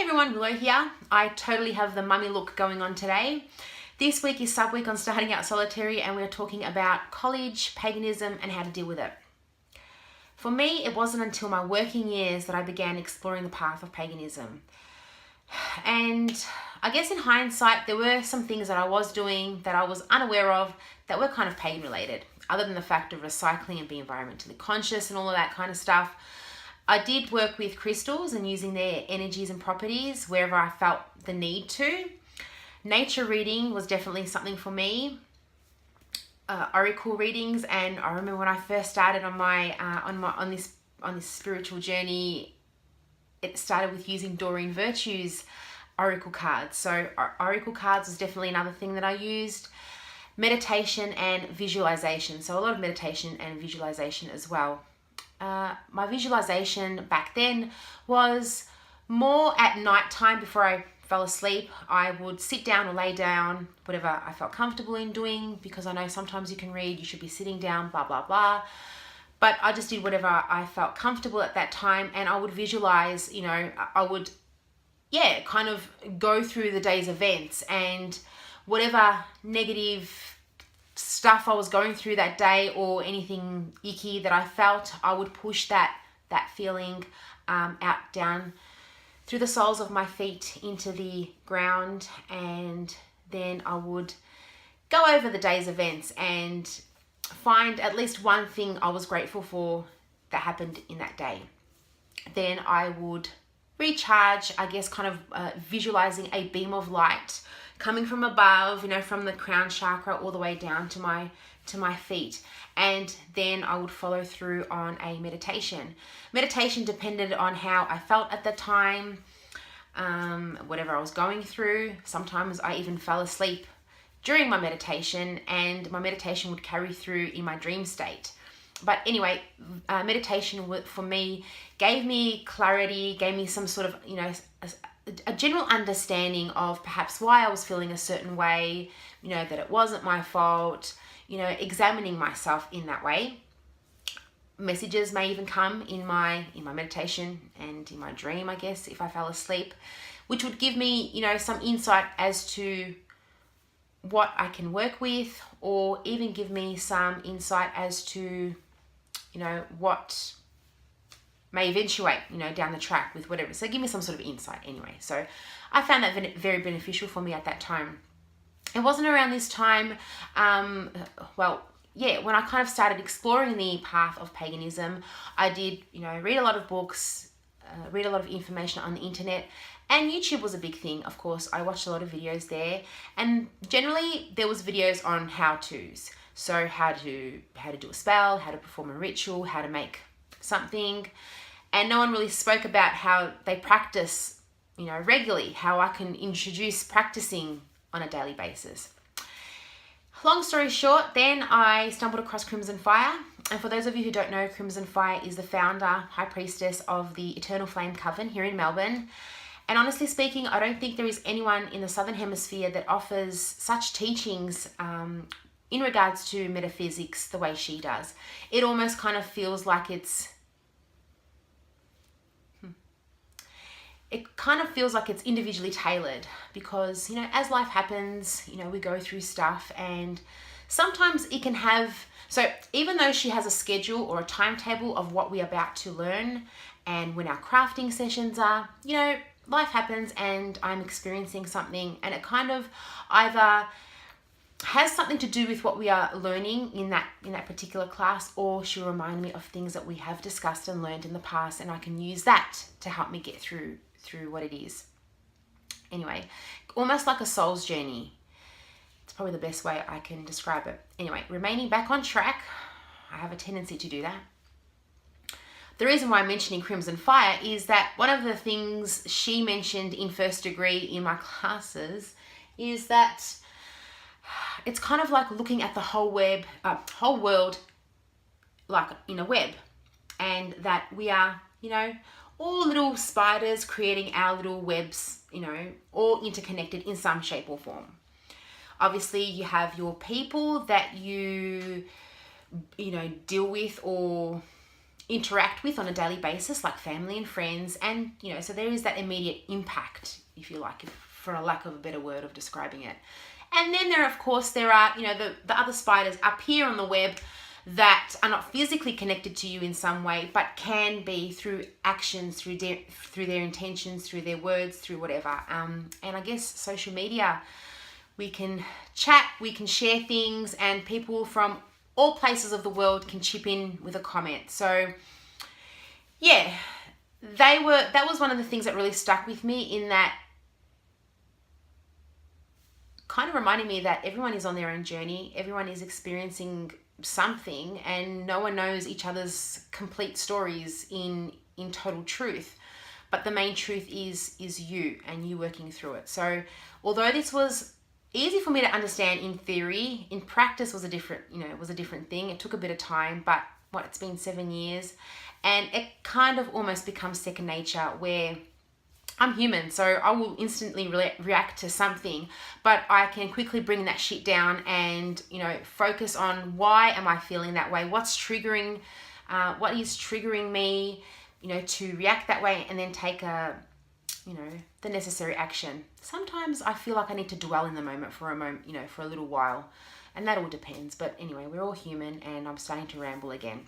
everyone, Willow here. I totally have the mummy look going on today. This week is sub-week on starting out solitary and we're talking about college, paganism and how to deal with it. For me, it wasn't until my working years that I began exploring the path of paganism. And I guess in hindsight, there were some things that I was doing that I was unaware of that were kind of pagan related, other than the fact of recycling and being environmentally conscious and all of that kind of stuff. I did work with crystals and using their energies and properties wherever I felt the need to. Nature reading was definitely something for me. Oracle readings, and I remember when I first started on this spiritual journey, it started with using Doreen Virtue's oracle cards. So oracle cards was definitely another thing that I used. Meditation and visualization. So a lot of meditation and visualization as well. My visualization back then was more at night time before I fell asleep. I would sit down or lay down, whatever I felt comfortable in doing, because I know sometimes you can read, you should be sitting down, blah, blah, blah. But I just did whatever I felt comfortable at that time, and I would visualize, I would, kind of go through the day's events and whatever negative stuff I was going through that day or anything icky that I felt, I would push that feeling out down through the soles of my feet into the ground, and then I would go over the day's events and find at least one thing I was grateful for that happened in that day. Then I would recharge, I guess, kind of visualizing a beam of light coming from above, from the crown chakra all the way down to my feet. And then I would follow through on a meditation. Meditation depended on how I felt at the time, whatever I was going through. Sometimes I even fell asleep during my meditation, and my meditation would carry through in my dream state. But anyway, meditation for me gave me clarity, gave me some sort of, a general understanding of perhaps why I was feeling a certain way, that it wasn't my fault, examining myself in that way. Messages may even come in my meditation and in my dream, I guess, if I fell asleep, which would give me, some insight as to what I can work with, or even give me some insight as to, what may eventuate, down the track with whatever. So give me some sort of insight anyway. So I found that very beneficial for me at that time. It wasn't around this time, when I kind of started exploring the path of paganism, I did, read a lot of books, read a lot of information on the internet, and YouTube was a big thing. Of course, I watched a lot of videos there, and generally there was videos on how-tos. So how to do a spell, how to perform a ritual, how to make something. And no one really spoke about how they practice, regularly, how I can introduce practicing on a daily basis. Long story short, then I stumbled across Crimson Fire. And for those of you who don't know, Crimson Fire is the founder, high priestess of the Eternal Flame Coven here in Melbourne. And honestly speaking, I don't think there is anyone in the Southern Hemisphere that offers such teachings in regards to metaphysics the way she does. It almost kind of feels like it's individually tailored, because, as life happens, we go through stuff, and sometimes it can have, so even though she has a schedule or a timetable of what we're about to learn and when our crafting sessions are, life happens and I'm experiencing something, and it kind of either has something to do with what we are learning in that particular class, or she'll remind me of things that we have discussed and learned in the past, and I can use that to help me get through what it is. Anyway, almost like a soul's journey. It's probably the best way I can describe it. Anyway, remaining back on track, I have a tendency to do that. The reason why I'm mentioning Crimson Fire is that one of the things she mentioned in first degree in my classes is that it's kind of like looking at the whole world like in a web, and that we are, all little spiders creating our little webs, all interconnected in some shape or form. Obviously, you have your people that you deal with or interact with on a daily basis, like family and friends. And, you know, so there is that immediate impact, if you like, for a lack of a better word of describing it. And then there are, you know, the other spiders up here on the web that are not physically connected to you in some way, but can be through actions, through their intentions, through their words, through whatever. And I guess social media, we can chat, we can share things, and people from all places of the world can chip in with a comment. So yeah, that was one of the things that really stuck with me, in that kind of reminding me that everyone is on their own journey, everyone is experiencing something, and no one knows each other's complete stories in total truth. But the main truth is you, and you working through it. So although this was easy for me to understand in theory, in practice was a different thing. It took a bit of time, but it's been 7 years, and it kind of almost becomes second nature, where I'm human, so I will instantly react to something, but I can quickly bring that shit down and, you know, focus on why am I feeling that way? What is triggering me, you know, to react that way, and then take the necessary action. Sometimes I feel like I need to dwell in the moment for a moment, you know, for a little while, and that all depends. But anyway, we're all human, and I'm starting to ramble again.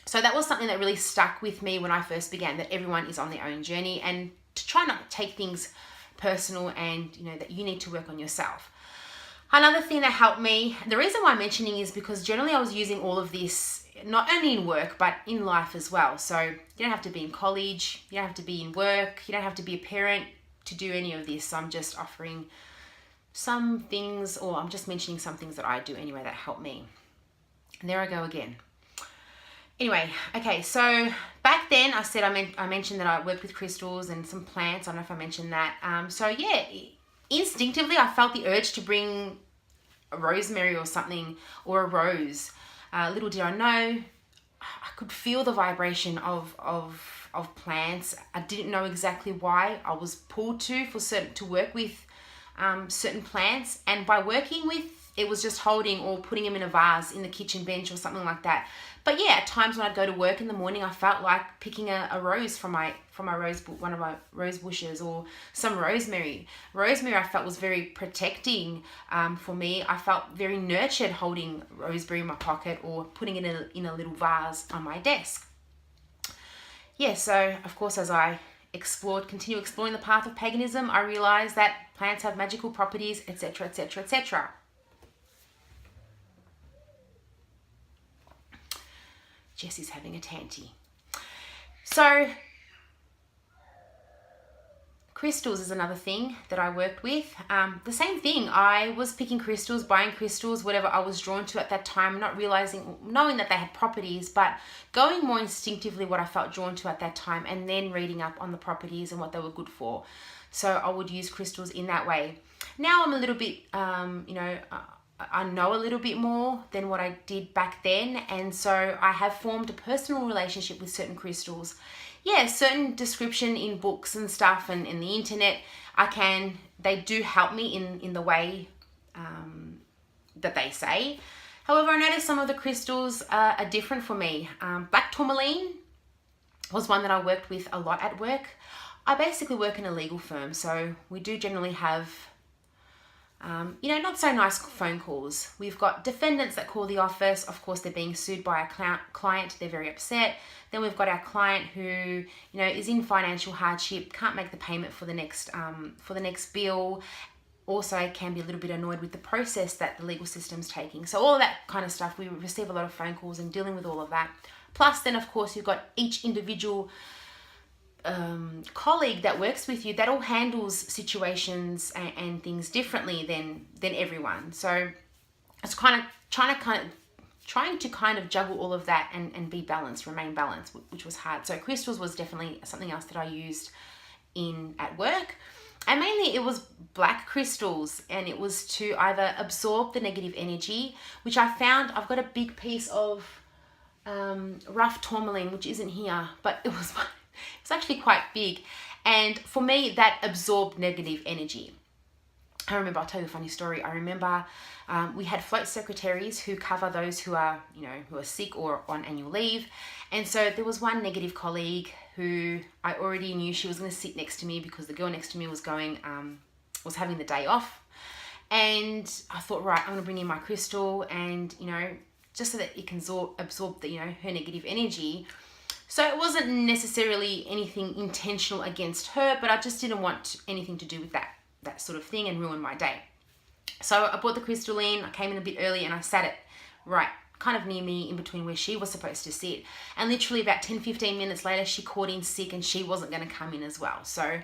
So that was something that really stuck with me when I first began, that everyone is on their own journey, and to try not to take things personal, and, you know, that you need to work on yourself. Another thing that helped me, the reason why I'm mentioning is because generally I was using all of this not only in work, but in life as well. So you don't have to be in college, you don't have to be in work, you don't have to be a parent to do any of this. So I'm just offering some things, or I'm just mentioning some things that I do anyway that help me. And there I go again. Anyway, okay, so back then I mentioned that I worked with crystals and some plants. I don't know if I mentioned that. So yeah, instinctively I felt the urge to bring a rosemary or something, or a rose. Little did I know, I could feel the vibration of plants. I didn't know exactly why I was pulled to work with certain plants, and by working with, it was just holding or putting them in a vase in the kitchen bench or something like that. But yeah, at times when I'd go to work in the morning, I felt like picking a rose from one of my rose bushes, or some rosemary. Rosemary I felt was very protecting for me. I felt very nurtured holding rosemary in my pocket, or putting it in a little vase on my desk. Yeah, so of course, as I continue exploring the path of paganism, I realized that plants have magical properties, etc., etc., etc. Jesse's having a tanty. So crystals is another thing that I worked with. The same thing. I was picking crystals, buying crystals, whatever I was drawn to at that time, not knowing that they had properties, but going more instinctively what I felt drawn to at that time, and then reading up on the properties and what they were good for. So I would use crystals in that way. Now I'm a little bit, I know a little bit more than what I did back then, and so I have formed a personal relationship with certain crystals. Yeah, certain description in books and stuff and in the internet, they do help me in the way that they say. However, I noticed some of the crystals are different for me. Black tourmaline was one that I worked with a lot at work. I basically work in a legal firm, so we do generally have not so nice phone calls. We've got defendants that call the office. Of course, they're being sued by a client. They're very upset. Then we've got our client who, is in financial hardship, can't make the payment for the next bill. Also can be a little bit annoyed with the process that the legal system's taking. So all of that kind of stuff, we receive a lot of phone calls and dealing with all of that. Plus then, of course, you've got each individual colleague that works with you that all handles situations and things differently than everyone. So it's trying to juggle all of that and be balanced, remain balanced, which was hard. So crystals was definitely something else that I used at work. And mainly it was black crystals, and it was to either absorb the negative energy, which I found I've got a big piece of rough tourmaline, which isn't here, but it was actually quite big, and for me that absorbed negative energy. I'll tell you a funny story. I remember we had float secretaries who cover those who are, who are sick or on annual leave. And so there was one negative colleague who I already knew she was going to sit next to me because the girl next to me was having the day off. And I thought, right, I'm going to bring in my crystal and, just so that it can absorb the, her negative energy. So it wasn't necessarily anything intentional against her, but I just didn't want anything to do with that sort of thing and ruin my day. So I brought the crystal in, I came in a bit early and I sat it right kind of near me in between where she was supposed to sit. And literally about 10-15 minutes later, she called in sick and she wasn't going to come in as well. So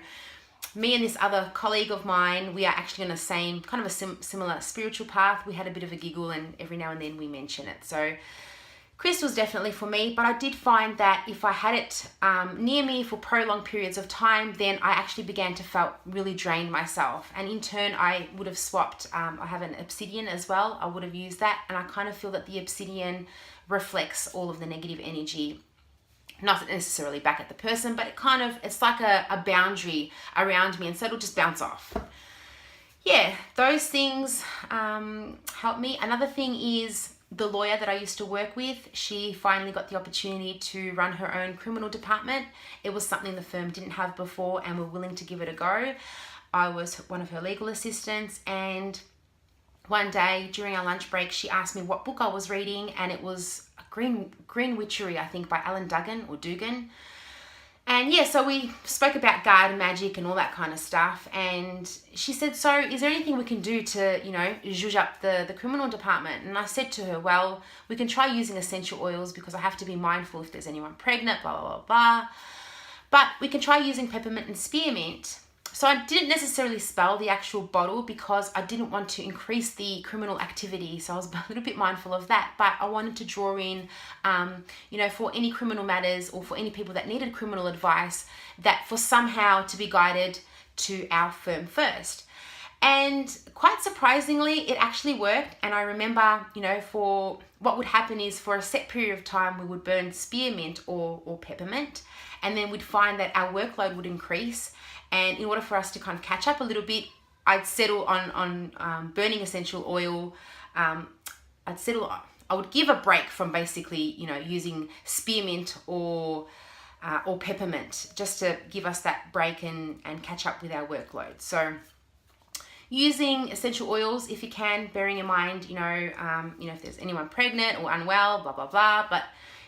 me and this other colleague of mine, we are actually on the same, kind of a similar spiritual path. We had a bit of a giggle and every now and then we mention it. So crystals definitely for me, but I did find that if I had it near me for prolonged periods of time, then I actually began to feel really drained myself. And in turn, I would have swapped, I have an obsidian as well. I would have used that. And I kind of feel that the obsidian reflects all of the negative energy, not necessarily back at the person, but it's like a boundary around me. And so it'll just bounce off. Yeah, those things help me. Another thing is, the lawyer that I used to work with, she finally got the opportunity to run her own criminal department. It was something the firm didn't have before and were willing to give it a go. I was one of her legal assistants, and one day during our lunch break, she asked me what book I was reading, and it was Green Witchery, I think, by Alan Dugan. And yeah, so we spoke about garden magic and all that kind of stuff. And she said, so is there anything we can do to, zhuzh up the criminal department? And I said to her, well, we can try using essential oils because I have to be mindful if there's anyone pregnant, blah, blah, blah, blah. But we can try using peppermint and spearmint. So I didn't necessarily spell the actual bottle because I didn't want to increase the criminal activity. So I was a little bit mindful of that. But I wanted to draw in, for any criminal matters or for any people that needed criminal advice, that for somehow to be guided to our firm first. And quite surprisingly, it actually worked. And I remember, for what would happen is for a set period of time, we would burn spearmint or peppermint. And then we'd find that our workload would increase. And in order for us to kind of catch up a little bit, I'd settle on burning essential oil. I would give a break from basically, using spearmint or peppermint, just to give us that break and catch up with our workload. So using essential oils if you can, bearing in mind, if there's anyone pregnant or unwell, blah, blah, blah. But,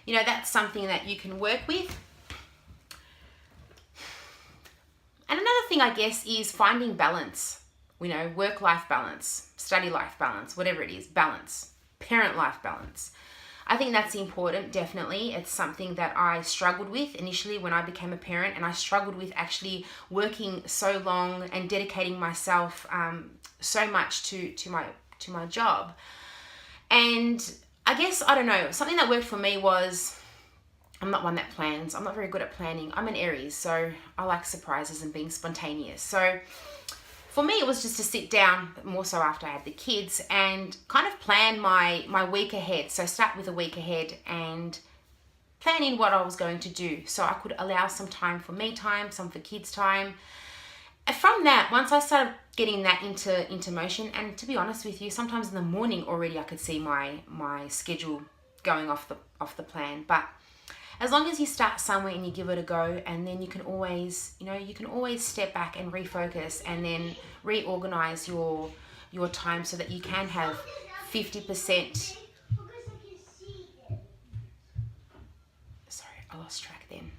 that's something that you can work with. And another thing, I guess, is finding balance, work-life balance, study-life balance, whatever it is, balance, parent-life balance. I think that's important, definitely. It's something that I struggled with initially when I became a parent, and I struggled with actually working so long and dedicating myself so much to my job. And I guess, I don't know, something that worked for me was, I'm not one that plans. I'm not very good at planning. I'm an Aries, so I like surprises and being spontaneous. So for me, it was just to sit down, more so after I had the kids, and kind of plan my week ahead. So start with a week ahead and plan in what I was going to do, so I could allow some time for me time, some for kids time. And from that, once I started getting that into motion, and to be honest with you, sometimes in the morning already I could see my schedule going off the plan. But as long as you start somewhere and you give it a go, and then you can always step back and refocus and then reorganize your time so that you can have 50%. Sorry, I lost track then.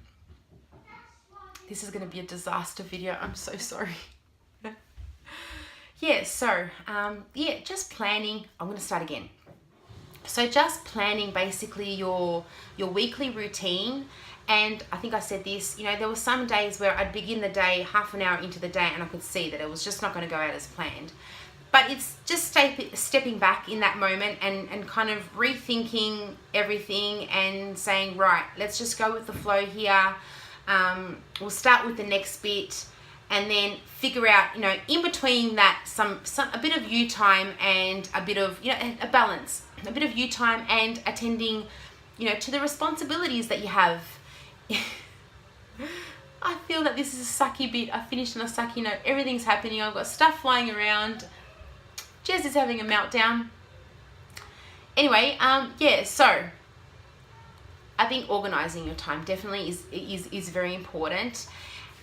This is going to be a disaster video. I'm so sorry. Just planning. I'm going to start again. So just planning basically your weekly routine. And I think I said this, there were some days where I'd begin the day half an hour into the day and I could see that it was just not going to go out as planned. But it's just stepping back in that moment and kind of rethinking everything and saying, right, let's just go with the flow here. We'll start with the next bit and then figure out, in between that, a bit of you time and a bit of, a balance. A bit of you time and attending, to the responsibilities that you have. I feel that this is a sucky bit. I finished on a sucky note. Everything's happening. I've got stuff flying around. Jez is having a meltdown. Anyway, yeah, so I think organising your time definitely is very important.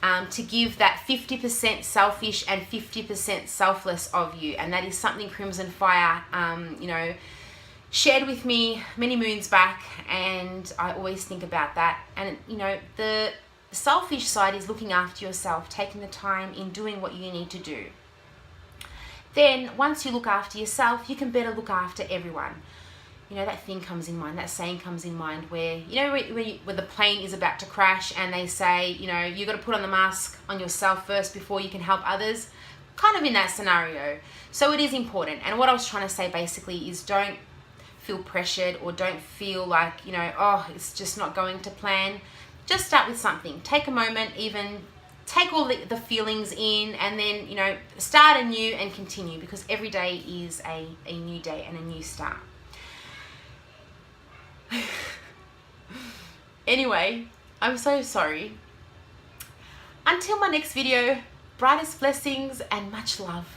To give that 50% selfish and 50% selfless of you. And that is something Crimson Fire, you know, shared with me many moons back, and I always think about that. And, you know, the selfish side is looking after yourself, taking the time in doing what you need to do. Then, once you look after yourself, you can better look after everyone. You know, that thing comes in mind, that saying comes in mind where, you know, where the plane is about to crash and they say, you know, you got to put on the mask on yourself first before you can help others. Kind of in that scenario. So it is important. And what I was trying to say basically is don't feel pressured or don't feel like, you know, oh, it's just not going to plan. Just start with something. Take a moment, even take all the feelings in, and then, you know, start anew and continue, because every day is a new day and a new start. Anyway, I'm so sorry. Until my next video, brightest blessings and much love.